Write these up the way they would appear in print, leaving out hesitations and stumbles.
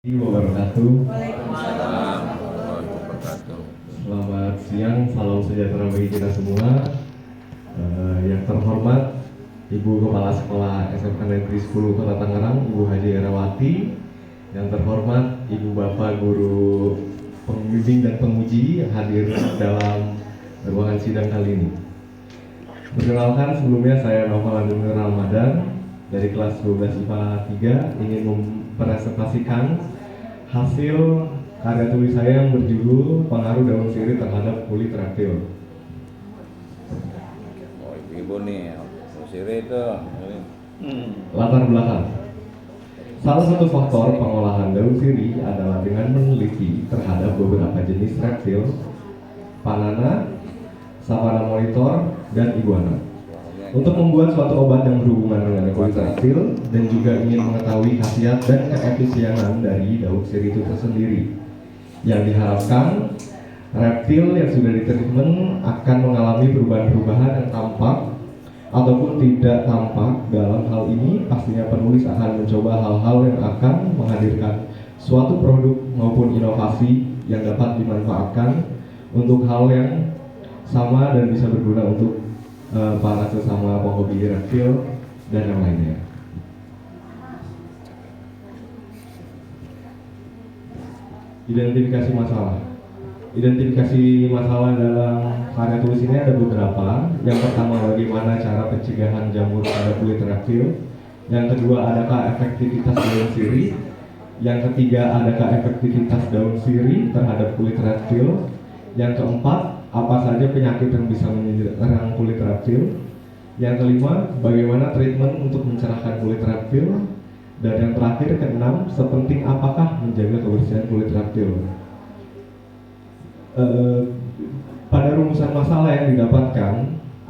Wabarakatuh. Waalaikumsalam warahmatullahi wabarakatuh. Selamat siang, salam sejahtera bagi kita semua. Yang terhormat Ibu Kepala Sekolah SMK Negeri 10 Kota Tangerang, Ibu Haji Erawati. Yang terhormat Ibu Bapak Guru Pembimbing dan Penguji yang hadir dalam ruangan sidang kali ini. Perkenalkan, sebelumnya saya Noval Adunur Ramadan dari kelas 12 IPA 3 ingin mempresentasikan hasil karya tulis saya yang berjudul Pengaruh Daun Sirih Terhadap Kulit Reptil. Oh, ibu nih, sirih itu. Latar belakang. Salah satu faktor pengolahan daun sirih adalah dengan meneliti terhadap beberapa jenis reptil, panana, savana monitor, dan iguana. Untuk membuat suatu obat yang berhubungan dengan kulit reptil dan juga ingin mengetahui khasiat dan keefisienan dari daun sirih itu tersendiri. Yang diharapkan, reptil yang sudah ditreatment akan mengalami perubahan-perubahan yang tampak ataupun tidak tampak. Dalam hal ini, pastinya penulis akan mencoba hal-hal yang akan menghadirkan suatu produk maupun inovasi yang dapat dimanfaatkan untuk hal yang sama dan bisa berguna untuk para sesama penghobi reptil dan yang lainnya. Identifikasi masalah. Identifikasi masalah dalam karya tulis ini ada beberapa. Yang pertama, bagaimana cara pencegahan jamur pada kulit reptil. Yang kedua, adakah efektivitas daun sirih. Yang ketiga, adakah efektivitas daun sirih terhadap kulit reptil. Yang keempat, apa saja penyakit yang bisa menyerang kulit reptil. Yang kelima, bagaimana treatment untuk mencerahkan kulit reptil. Dan yang terakhir, keenam, sepenting apakah menjaga kebersihan kulit reptil. Pada rumusan masalah yang didapatkan,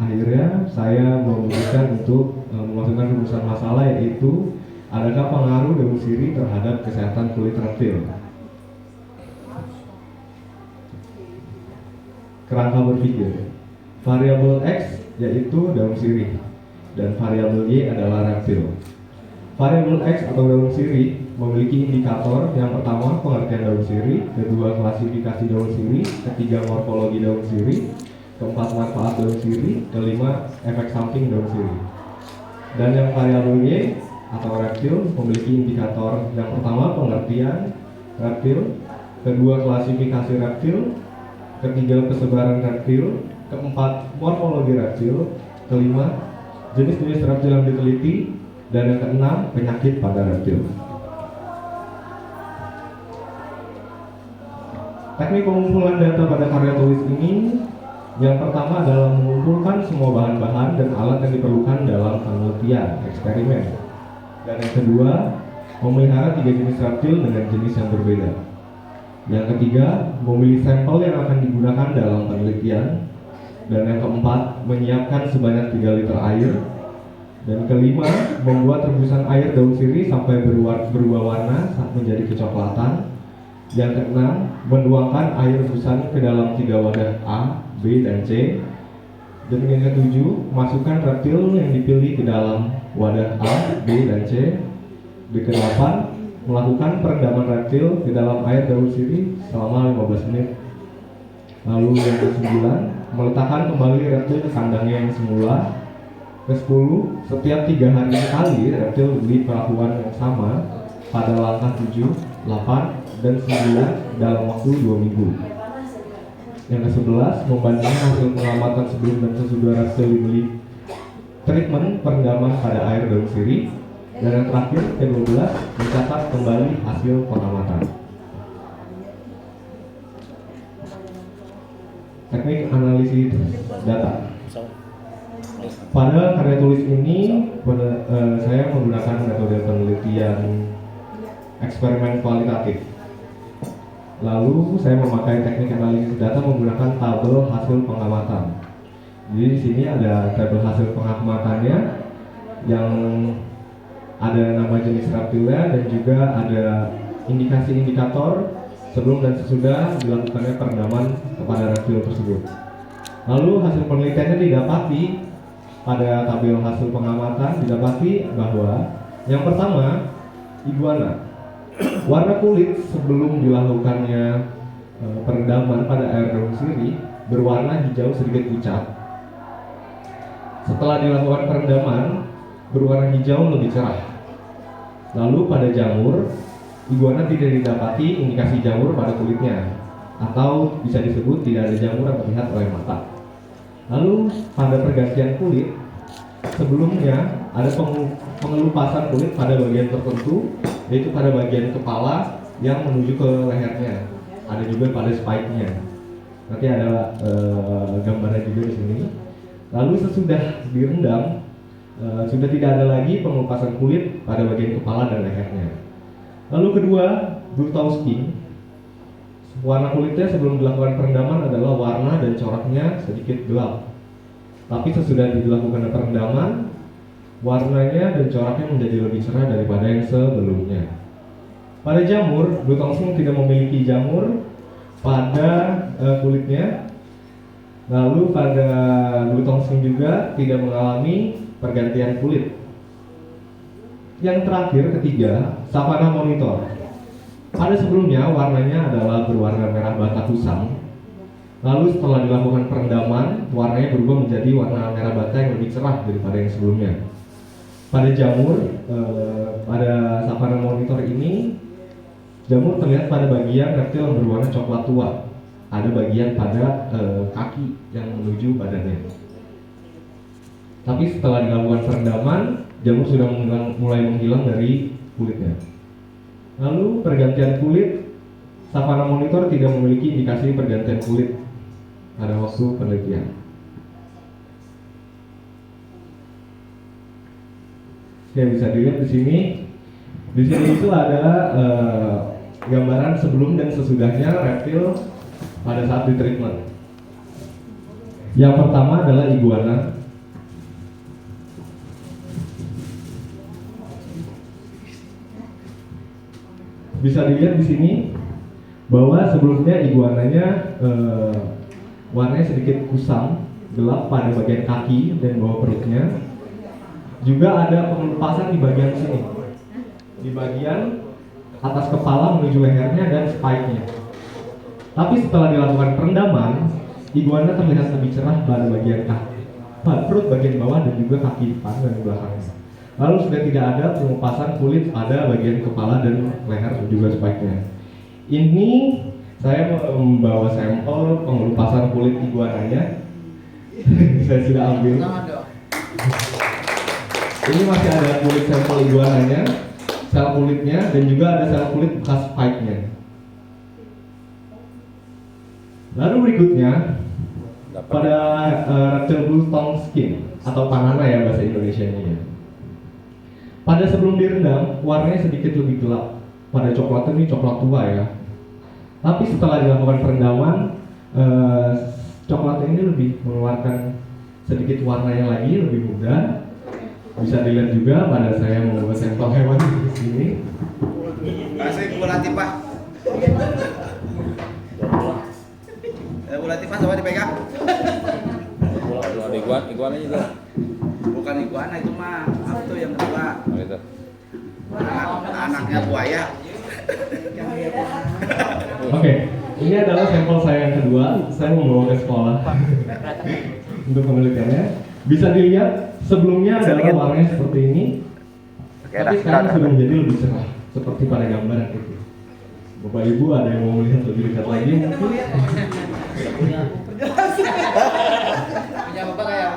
akhirnya saya memutuskan untuk memasukkan rumusan masalah, yaitu adakah pengaruh daun sirih terhadap kesehatan kulit reptil. Kerangka berpikir. Variabel X yaitu daun sirih dan variabel Y adalah reptil. Variabel X atau daun sirih memiliki indikator. Yang pertama, pengertian daun sirih, kedua, klasifikasi daun sirih, ketiga, morfologi daun sirih, keempat, manfaat daun sirih, kelima, efek samping daun sirih. Dan yang variabel Y atau reptil memiliki indikator. Yang pertama, pengertian reptil, kedua, klasifikasi reptil, ketiga, persebaran reptil, keempat, morfologi reptil, kelima, jenis-jenis reptil yang diteliti, dan yang keenam, penyakit pada reptil. Teknik pengumpulan data pada karya tulis ini, yang pertama adalah mengumpulkan semua bahan-bahan dan alat yang diperlukan dalam penelitian eksperimen. Dan yang kedua, memelihara 3 jenis reptil dengan jenis yang berbeda. Yang ketiga, memilih sampel yang akan digunakan dalam penelitian. Dan yang keempat, menyiapkan sebanyak 3 liter air. Dan kelima, membuat rebusan air daun sirih sampai berubah warna menjadi kecoklatan. Yang keenam, menuangkan air rebusan ke dalam 3 wadah A, B, dan C. Dan yang ketujuh, masukkan reptil yang dipilih ke dalam wadah A, B, dan C. Yang kedelapan, melakukan perendaman reptil di dalam air daun sirih selama 15 menit. Lalu yang ke-9, meletakkan kembali reptil ke kandangnya yang semula. Ke-10, setiap 3 hari sekali reptil diperlakukan yang sama pada langkah 7, 8, dan 9 dalam waktu 2 minggu. Yang ke-11, membandingkan hasil pengamatan sebelum dan sesudah reptil dibeli treatment perendaman pada air daun sirih. Dan yang terakhir, ke-12, mencatat kembali hasil pengamatan. Teknik analisis data. Pada karya tulis ini, saya menggunakan metode penelitian eksperimen kualitatif. Lalu saya memakai teknik analisis data menggunakan tabel hasil pengamatan. Jadi di sini ada tabel hasil pengamatannya yang ada nama jenis reptilnya dan juga ada indikasi-indikator sebelum dan sesudah dilakukannya perendaman kepada reptil tersebut. Lalu hasil penelitiannya didapati pada tabel hasil pengamatan, didapati bahwa yang pertama, iguana. Warna kulit sebelum dilakukannya perendaman pada air daun sirih berwarna hijau sedikit pucat. Setelah dilakukan perendaman, berwarna hijau lebih cerah. Lalu pada jamur, iguana tidak didapati indikasi jamur pada kulitnya, atau bisa disebut tidak ada jamur yang terlihat oleh mata. Lalu pada pergantian kulit, sebelumnya ada pengelupasan kulit pada bagian tertentu, yaitu pada bagian kepala yang menuju ke lehernya. Ada juga pada spike-nya. Nanti ada gambarnya juga di sini. Lalu sesudah direndam, sudah tidak ada lagi pengelupasan kulit pada bagian kepala dan lehernya. Lalu kedua, blue tongue skin. Warna kulitnya sebelum dilakukan perendaman adalah warna dan coraknya sedikit gelap. Tapi sesudah dilakukan perendaman, warnanya dan coraknya menjadi lebih cerah daripada yang sebelumnya. Pada jamur, blue tongue skin tidak memiliki jamur pada kulitnya. Lalu pada blue tongue skin juga tidak mengalami pergantian kulit. Yang terakhir, ketiga, savana monitor. Pada sebelumnya warnanya adalah berwarna merah bata kusam. Lalu setelah dilakukan perendaman, warnanya berubah menjadi warna merah bata yang lebih cerah daripada yang sebelumnya. Pada jamur, pada savana monitor ini, jamur terlihat pada bagian reptil yang berwarna coklat tua. Ada bagian pada kaki yang menuju badannya. Tapi setelah dilakukan perendaman, jamur sudah mulai menghilang dari kulitnya. Lalu pergantian kulit, savana monitor tidak memiliki indikasi pergantian kulit pada waktu penelitian. Ya, bisa dilihat di sini. Di sini itu ada gambaran sebelum dan sesudahnya reptil pada saat di treatment. Yang pertama adalah iguana. Bisa dilihat di sini bahwa sebelumnya iguananya warnanya sedikit kusam, gelap pada bagian kaki dan bawah perutnya. Juga ada pengelupasan di bagian sini, di bagian atas kepala menuju lehernya dan spike-nya. Tapi setelah dilakukan perendaman, iguana terlihat lebih cerah pada bagian kaki, perut bagian bawah dan juga kaki depan dan belakangnya. Lalu sudah tidak ada pengelupasan kulit pada bagian kepala dan leher dan juga spike-nya. Ini saya membawa sampel pengelupasan kulit iguananya. Saya sudah ambil. Ini masih ada kulit sampel iguananya, sel kulitnya, dan juga ada sel kulit bekas spike-nya. Lalu berikutnya pada reptil blue tongue skin atau panana ya bahasa Indonesianya ya. Pada sebelum direndam, warnanya sedikit lebih gelap. Pada coklat ini coklat tua ya. Tapi setelah dilakukan perendaman, coklat ini lebih mengeluarkan sedikit warnanya lagi, lebih muda. Bisa dilihat juga pada saya membawa sampel hewan di sini. Kasih Bu Latifah. Bu Latifah coba dipegang. Ada iguana itu. Bukan iguana itu mah, apa tuh yang kedua? Oh, itu. Anaknya buaya. Oke, ini adalah sampel saya yang kedua. Saya membawa ke sekolah untuk penelitiannya. Bisa dilihat sebelumnya adalah warnanya seperti ini, tapi sekarang sudah menjadi lebih cerah seperti pada gambar itu. Bapak Ibu ada yang mau melihat lebih dekat lagi mungkin? Punya bapak kayak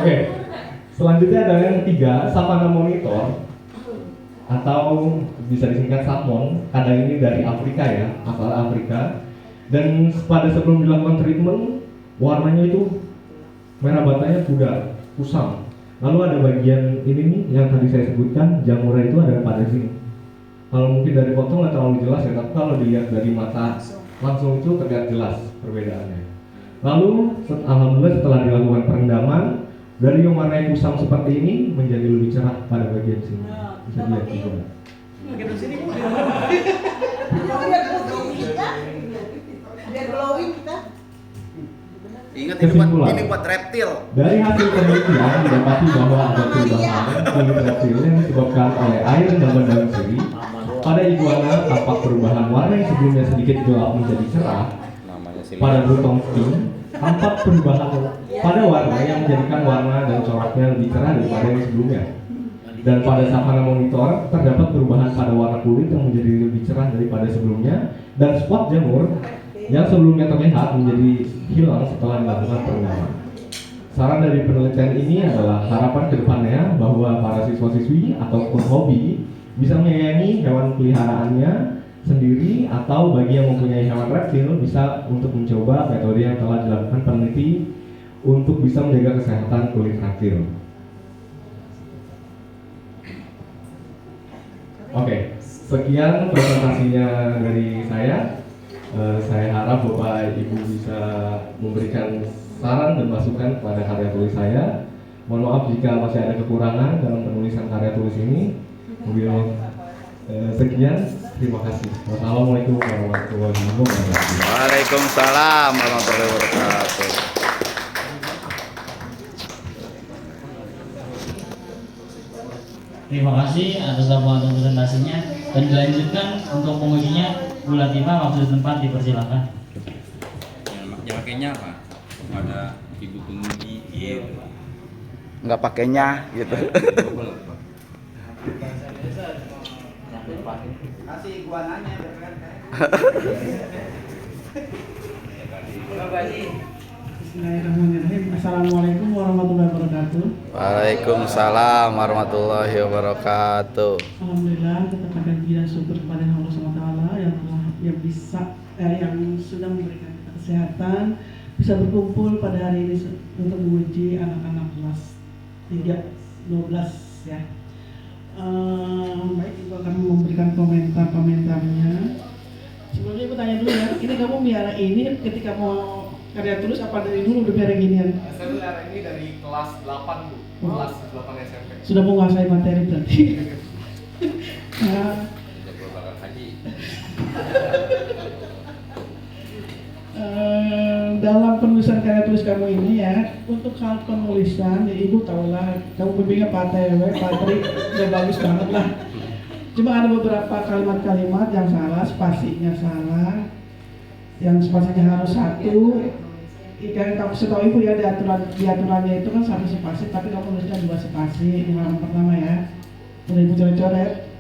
Oke, selanjutnya adalah yang ketiga, savana monitor atau bisa disingkat SAPMON. Kadang ini dari Afrika ya, asal Afrika. Dan pada sebelum dilakukan treatment, warnanya itu merah batanya pudar, kusam. Lalu ada bagian ini nih yang tadi saya sebutkan, jamurnya itu ada pada sini. Kalau mungkin dari foto nggak terlalu jelas ya, tapi kalau dilihat dari mata langsung itu terlihat jelas perbedaannya. Lalu alhamdulillah setelah dilakukan perendaman, dari yang warnanya kusam seperti ini menjadi lebih cerah pada bagian sini. Bisa dilihat juga. Makin sini biar glowing kita. Ingat Kesimpulan. ini buat reptil. Dari hasil penelitian didapati bahwa ada perubahan kulit reptil yang disebabkan oleh air dan daun sirih. Pada iguana tampak perubahan warna yang sebelumnya sedikit gelap menjadi cerah. Namanya si Pada butong sting tampak perubahan pada warna yang menjadikan warna dan coraknya lebih cerah daripada yang sebelumnya. Dan pada savana monitor terdapat perubahan pada warna kulit yang menjadi lebih cerah daripada sebelumnya, dan spot jamur yang sebelumnya terlihat menjadi hilang setelah dilakukan perendaman. Saran dari penelitian ini adalah harapan kedepannya bahwa para siswa-siswi atau hobi bisa menyayangi hewan peliharaannya sendiri, atau bagi yang mempunyai hewan reptil bisa untuk mencoba metode yang telah dilakukan peneliti untuk bisa menjaga kesehatan kulit reptil. Oke, sekian presentasinya dari saya. Saya harap Bapak Ibu bisa memberikan saran dan masukan kepada karya tulis saya. Mohon maaf jika masih ada kekurangan dalam penulisan karya tulis ini. Sekian, terima kasih. Wassalamualaikum warahmatullahi wabarakatuh. Waalaikumsalam warahmatullahi wabarakatuh. Terima kasih atas laporan presentasinya, dan dilanjutkan untuk pengujinya Bu Latifah, waktu dan tempat dipersilakan. yang makainya apa? Ada ibu penguji gitu. Nggak pakainya gitu. Kasih iguananya keren kan. Bismillahirrahmanirrahim. Assalamualaikum warahmatullahi wabarakatuh. Waalaikumsalam warahmatullahi wabarakatuh. Alhamdulillah, kita pada puji syukur kepada Allah SWT yang yang sudah memberikan kita kesehatan, bisa berkumpul pada hari ini untuk menguji anak-anak kelas 3-12 ya. Baik, Ibu akan memberikan komentarnya. Sebelumnya Ibu tanya dulu ya, ini kamu miara ini ketika mau karya tulis apa dari dulu udah miara ginian? Saya melihara ini dari kelas 8 Bu, kelas 8 SMP. Sudah menguasai materi berarti. Nah, dalam penulisan karya tulis kamu ini ya, untuk hal penulisan ya Ibu tahulah, kamu bimbingnya Pak TW, Patrik, udah bagus banget lah. Cuma ada beberapa kalimat-kalimat yang salah, spasinya salah, yang spasinya harus satu. Yang kamu setahu Ibu ya, di aturannya itu kan satu spasi, tapi kamu tulisnya 2 spasi di halaman pertama ya. Udah Ibu coret-coret.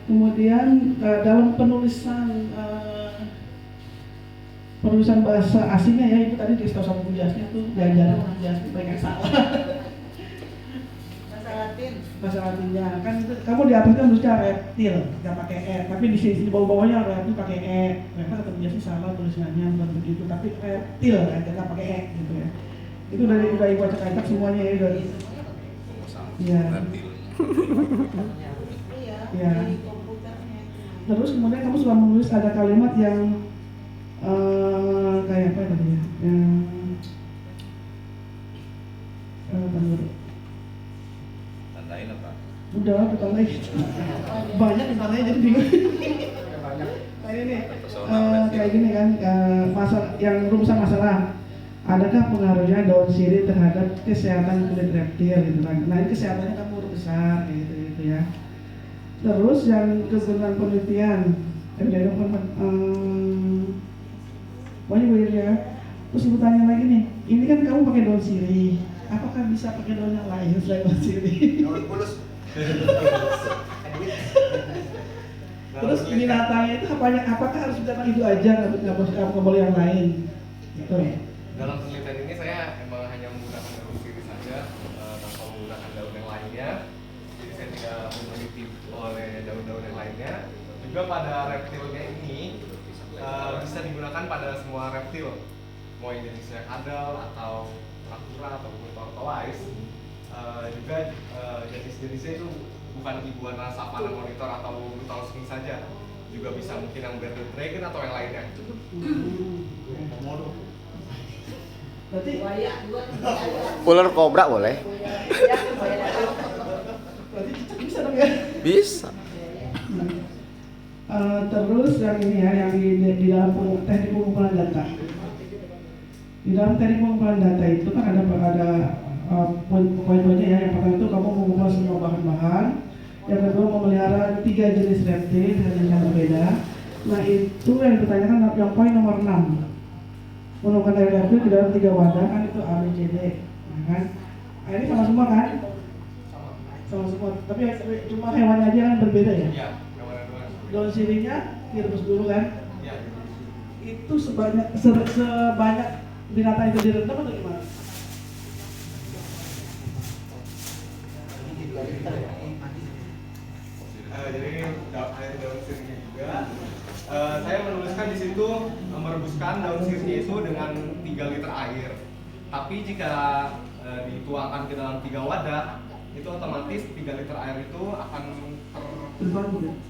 Kemudian dalam penulisan bahasa asingnya ya, Ibu tadi dikasih tahu sama Bu Jasni tuh diajarin sama Bu Jasni banyak salah. Bahasa Latinnya kan itu, kamu di atasnya tulisnya reptil nggak pakai e, tapi di sini di bawah-bawahnya reptil pakai e. Ternyata kata Bu Jasni salah tulisannya, bukan begitu, tapi reptil aja nggak pakai e gitu ya. Itu udah Ibu acak-acak semuanya ya, udah. Iya. Ya. Terus kemudian kamu suka menulis ada kalimat yang kayak apa tadi ya? Tandain apa? Udah ditandain. Banyak ditandain jadi bingung. Nah ini nih, kayak gini kan, yang rumusan masalah. Adakah pengaruhnya daun sirih terhadap kesehatan kulit reptil gitu kan? Nah ini kesehatannya kamu urut besar gitu ya. Terus yang kegunaan penelitian, banyak banyak ya. Terus Ibu tanya lagi nih, ini kan kamu pakai daun sirih, apakah bisa pakai daun yang lain selain daun sirih? Daun pulus. Terus binatangnya itu apakah harus binatang itu aja, nggak boleh yang lain? Gitu. Dalam penelitian ini saya emang hanya menggunakan daun sirih saja, tanpa menggunakan daun yang lainnya. Jadi saya tidak meneliti oleh daun-daun yang lainnya. Juga pada reptilnya ini bisa digunakan pada semua reptil, mau jenisnya kadal atau kura ataupun tortoise. Juga jenis-jenisnya itu bukan iguana savana monitor atau brutal sting saja, juga bisa mungkin yang bearded dragon atau yang lainnya. Berarti Ular kobra boleh? berarti bisa dong ya? Bisa. Terus yang ini ya, yang di dalam teknik pengumpulan data. Di dalam teknik pengumpulan data itu kan ada poin-poinnya ya. Yang pertama itu kamu mengumpulkan semua bahan-bahan. Yang kedua memelihara 3 jenis reptil dengan jenis yang berbeda. Nah itu yang dipertanyakan yang poin nomor 6. Menemukan reptil di dalam 3 wadah kan itu A, B, C, D, ya kan? Nah, ini sama semua kan? Sama semua. Tapi cuma hewannya aja kan berbeda ya? Iya, gambaran doang. Daun sirihnya direbus dulu kan? Iya. Itu sebanyak binatang itu direndam atau gimana? Jadi air daun sirihnya juga. Saya menuliskan di situ merebuskan daun sirihnya itu dengan 3 liter air. Tapi jika dituangkan ke dalam 3 wadah, itu otomatis 3 liter air itu akan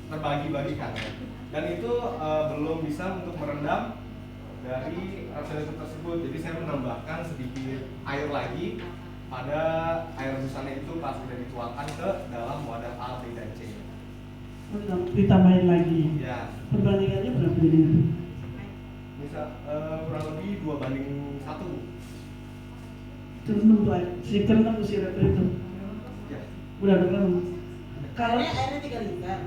terbagi-bagikan. Dan itu belum bisa untuk merendam dari reptil tersebut. Jadi saya menambahkan sedikit air lagi pada air rebusannya itu pas sudah dituangkan ke dalam wadah A, B, dan C. Ditambahin lagi. Ya, Perbandingannya berapa jadinya? bisa kurang lebih 2:1. Terendam si terendam tuh si reptil itu. Ya. Udah terendam. Kalau Airnya 3 liter.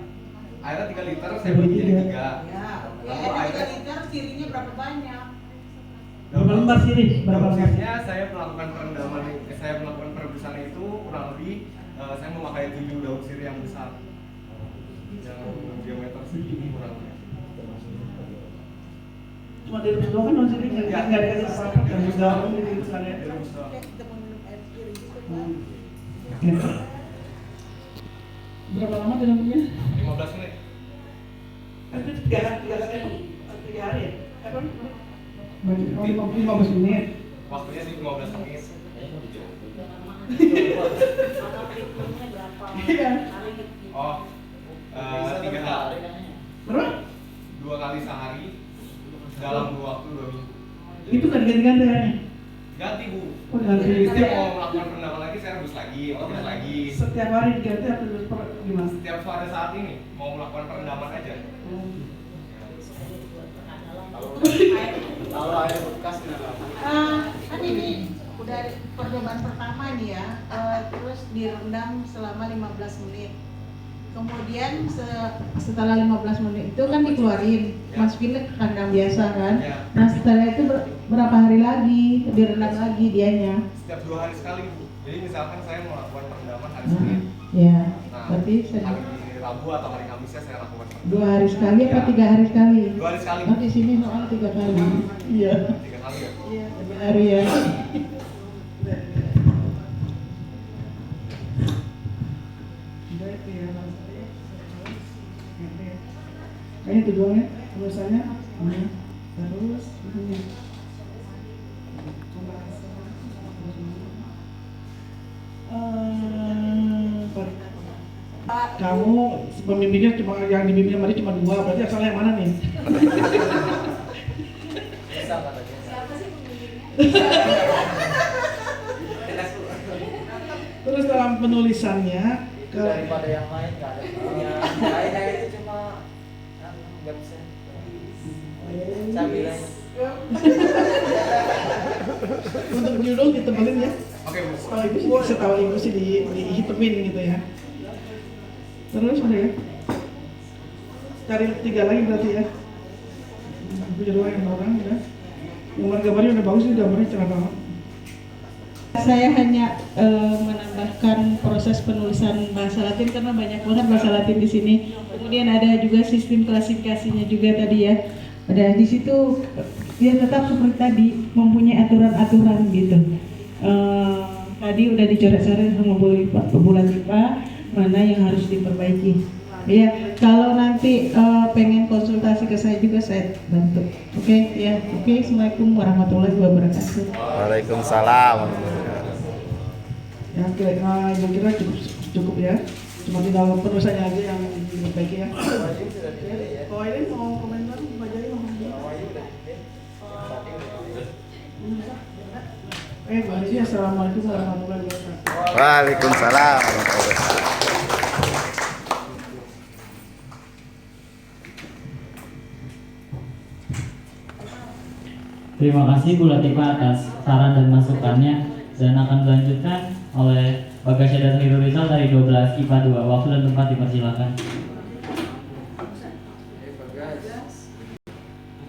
Airnya 3 liter, saya bagi jadi 3. Ya, Lalu airnya 3 airnya liter, sirinya berapa banyak? berapa lembar sirih? Berapa lembar? Dosisnya saya melakukan perendaman, saya melakukan perebusan itu kurang lebih saya memakai 7 daun sirih yang besar, yang diameter segini kurang lebih. Cuma direbus doang kan daun sirihnya? Ya. Nggak dikasih apa-apa kan? Garam gitu kan ya? Direbus doang. Oke, kita mau minum air sirih gitu kan. Oke. Berapa lama direndamnya? 15 menit. Kan itu 3 hari ya? Apa? 15 menit. Waktunya sih 15 menit. Iya. Oh, 3 hari. Berapa? 2 kali sehari dalam waktu 2 minggu. Itu kan ganti-ganti ya? Ganti Bu. Oh, ganti. Jadi setiap mau melakukan perendaman lagi saya rebus lagi, rebus lagi. Setiap hari diganti atau gimana? Setiap pada saat ini mau melakukan perendaman aja. Kalau air bekas Kan ini udah percobaan pertama nih ya, terus direndam selama 15 menit. Kemudian setelah 15 menit itu kan dikeluarin, masukin ke kandang biasa kan. Ya. Nah setelah itu berapa hari lagi direndam lagi dianya? Setiap 2 hari sekali Bu. Jadi misalkan saya melakukan perendaman hari Senin. Ya, Nah, berarti hari Rabu atau hari Kamisnya saya lakukan perendaman. 2 hari sekali apa 3 hari sekali? 2 hari sekali. Oh di sini soal 3 kali. Iya. 3 kali ya. Iya, benar ya. Kayaknya tujuannya tulisannya terus ini. Kamu pemimpinnya cuma yang dibimbing sama dia cuma 2, berarti asalnya yang mana nih? bisa katanya. Terus dalam penulisannya Itu daripada yang lain nggak ada. Yang lain itu cuma nggak bisa. Saya bilang untuk judul ditebelin ya. Oke Bu. Setahu ibu sih dihitungin gitu ya. Terus udah ya. Cari 3 lagi berarti ya. Judul yang orang ya. Gambar-gambarnya udah bagus nih, gambarnya cerah banget. Saya hanya menambahkan proses penulisan bahasa Latin karena banyak banget bahasa Latin di sini. Kemudian ada juga sistem klasifikasinya juga tadi ya. Ada di situ dia tetap seperti tadi mempunyai aturan-aturan gitu. Tadi udah dicoret-coret sama Bu Latifah mana yang harus diperbaiki. Ya, kalau nanti pengen konsultasi ke saya juga saya bantu. Oke, ya. Oke, Assalamualaikum warahmatullahi wabarakatuh. Waalaikumsalam. Ya, oke, ibu kira cukup ya. Cuma tinggal penulisannya aja yang diperbaiki ya. Oh ini mau komentar, Mbak Jaya mau komentar. Mbak Desi, assalamualaikum warahmatullahi wabarakatuh. Waalaikumsalam. Terima kasih Bu Latifah atas saran dan masukannya, dan akan dilanjutkan oleh Bagasya dan Rizal dari 12 IPA 2. Waktu dan tempat dipersilakan.